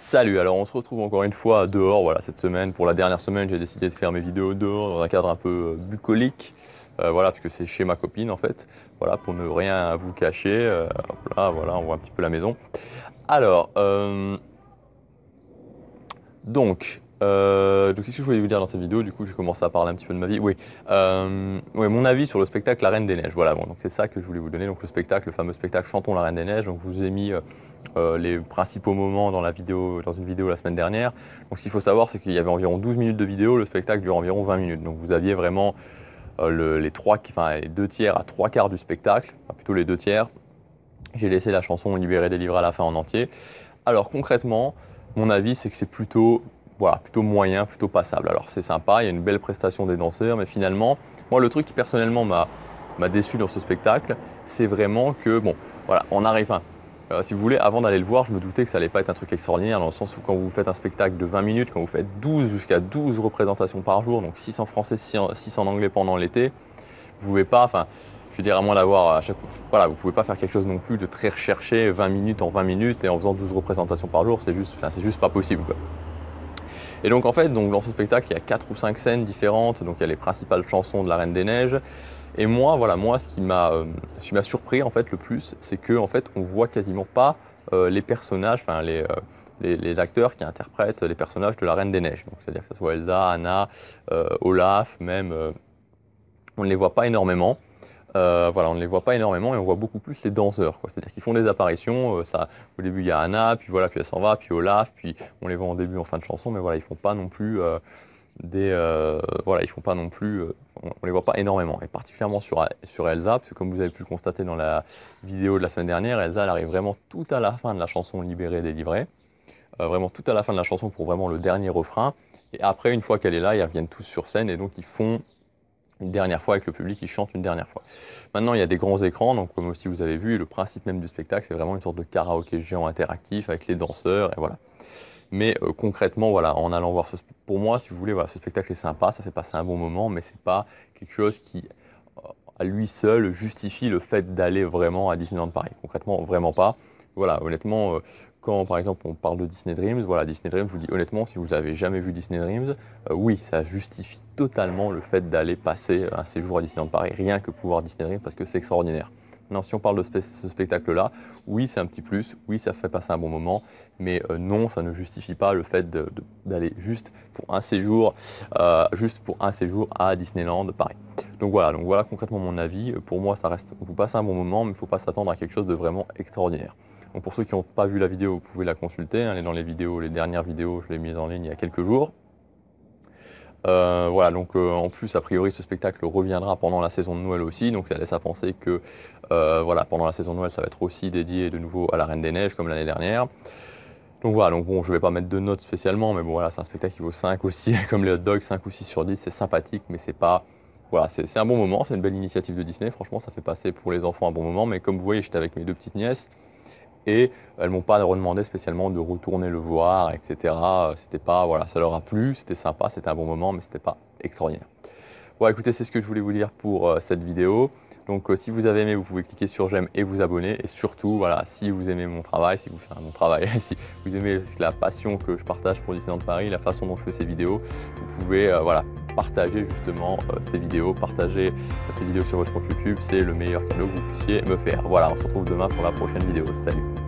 Salut, alors on se retrouve encore une fois dehors, voilà, cette semaine. Pour la dernière semaine, j'ai décidé de faire mes vidéos dehors dans un cadre un peu bucolique. Voilà, parce que c'est chez ma copine en fait. Voilà, pour ne rien vous cacher. Hop là, voilà, on voit un petit peu la maison. Alors, qu'est-ce que je voulais vous dire dans cette vidéo? Du coup, j'ai commencé à parler un petit peu de ma vie. Oui, ouais, mon avis sur le spectacle La Reine des Neiges. Voilà, bon, donc c'est ça que je voulais vous donner. Donc le spectacle, le fameux spectacle Chantons la Reine des Neiges. Donc je vous ai mis les principaux moments dans la vidéo, dans une vidéo la semaine dernière. Donc ce qu'il faut savoir, c'est qu'il y avait environ 12 minutes de vidéo. Le spectacle dure environ 20 minutes. Donc vous aviez vraiment les deux tiers à trois quarts du spectacle, enfin, plutôt les deux tiers. J'ai laissé la chanson Libérée délivrée à la fin en entier. Alors concrètement, mon avis c'est que c'est plutôt, voilà, plutôt moyen, plutôt passable. Alors c'est sympa, il y a une belle prestation des danseurs, mais finalement, moi le truc qui personnellement m'a déçu dans ce spectacle, c'est vraiment que, bon, voilà, on arrive, enfin, si vous voulez, avant d'aller le voir, je me doutais que ça allait pas être un truc extraordinaire, dans le sens où quand vous faites un spectacle de 20 minutes, quand vous faites 12 jusqu'à 12 représentations par jour, donc 6 en français, 6 en anglais pendant l'été, vous pouvez pas, enfin, je veux dire, à moins d'avoir à chaque fois, voilà, vous pouvez pas faire quelque chose non plus de très recherché, 20 minutes en 20 minutes et en faisant 12 représentations par jour, c'est juste, enfin, c'est juste pas possible, quoi. Et donc en fait, donc, dans ce spectacle, il y a 4 ou 5 scènes différentes, donc il y a les principales chansons de la Reine des Neiges. Et moi, voilà, moi, ce qui m'a surpris en fait le plus, c'est que en fait, on voit quasiment pas les personnages, enfin les acteurs qui interprètent les personnages de la Reine des Neiges. Donc c'est-à-dire que ce soit Elsa, Anna, Olaf, même, on ne les voit pas énormément. Voilà, on ne les voit pas énormément et on voit beaucoup plus les danseurs, quoi. C'est-à-dire qu'ils font des apparitions, ça, au début il y a Anna, puis voilà, puis elle s'en va, puis Olaf, puis on les voit en début, en fin de chanson, mais voilà, ils font pas non plus voilà, ils font pas non plus, on les voit pas énormément, et particulièrement sur Elsa, parce que comme vous avez pu le constater dans la vidéo de la semaine dernière, Elsa elle arrive vraiment tout à la fin de la chanson Libérée, délivrée, vraiment tout à la fin de la chanson pour vraiment le dernier refrain, et après une fois qu'elle est là, ils reviennent tous sur scène, et donc ils font une dernière fois avec le public, ils chantent une dernière fois. Maintenant, il y a des grands écrans, donc comme aussi vous avez vu, le principe même du spectacle, c'est vraiment une sorte de karaoké géant interactif avec les danseurs, et voilà. Mais concrètement, voilà, en allant voir pour moi, si vous voulez, voilà, ce spectacle est sympa, ça fait passer un bon moment, mais c'est pas quelque chose qui, à lui seul, justifie le fait d'aller vraiment à Disneyland Paris. Concrètement, vraiment pas. Voilà, honnêtement, quand par exemple on parle de Disney Dreams, voilà, Disney Dreams, je vous dis honnêtement, si vous avez jamais vu Disney Dreams, oui, ça justifie totalement le fait d'aller passer un séjour à Disneyland Paris, rien que pour voir Disney Dreams, parce que c'est extraordinaire. Non, si on parle de ce spectacle-là, oui, c'est un petit plus, oui, ça fait passer un bon moment, mais non, ça ne justifie pas le fait d'aller juste pour un séjour à Disneyland Paris. Donc voilà concrètement mon avis. Pour moi, ça reste, vous passez un bon moment, mais il ne faut pas s'attendre à quelque chose de vraiment extraordinaire. Donc pour ceux qui n'ont pas vu la vidéo, vous pouvez la consulter. Elle est dans les vidéos, les dernières vidéos, je l'ai mise en ligne il y a quelques jours. Voilà, donc en plus, a priori, ce spectacle reviendra pendant la saison de Noël aussi, donc ça laisse à penser que voilà, pendant la saison de Noël, ça va être aussi dédié de nouveau à la Reine des Neiges, comme l'année dernière. Donc voilà, donc bon, je vais pas mettre de notes spécialement, mais bon, voilà, c'est un spectacle qui vaut 5 aussi, comme les hot dogs, 5 ou 6 sur 10, c'est sympathique, mais c'est pas... Voilà, c'est un bon moment, c'est une belle initiative de Disney, franchement, ça fait passer pour les enfants un bon moment, mais comme vous voyez, j'étais avec mes deux petites nièces, et elles m'ont pas redemandé spécialement de retourner le voir, etc. C'était pas, voilà, ça leur a plu, c'était sympa, c'était un bon moment, mais c'était pas extraordinaire. Bon, écoutez, c'est ce que je voulais vous dire pour cette vidéo. Donc, si vous avez aimé, vous pouvez cliquer sur j'aime et vous abonner. Et surtout, voilà, si vous aimez mon travail, si vous faites mon travail, si vous aimez la passion que je partage pour Disneyland Paris, la façon dont je fais ces vidéos, vous pouvez, voilà, partager justement ces vidéos, partager ces vidéos sur votre compte YouTube. C'est le meilleur cadeau que vous puissiez me faire. Voilà, on se retrouve demain pour la prochaine vidéo. Salut!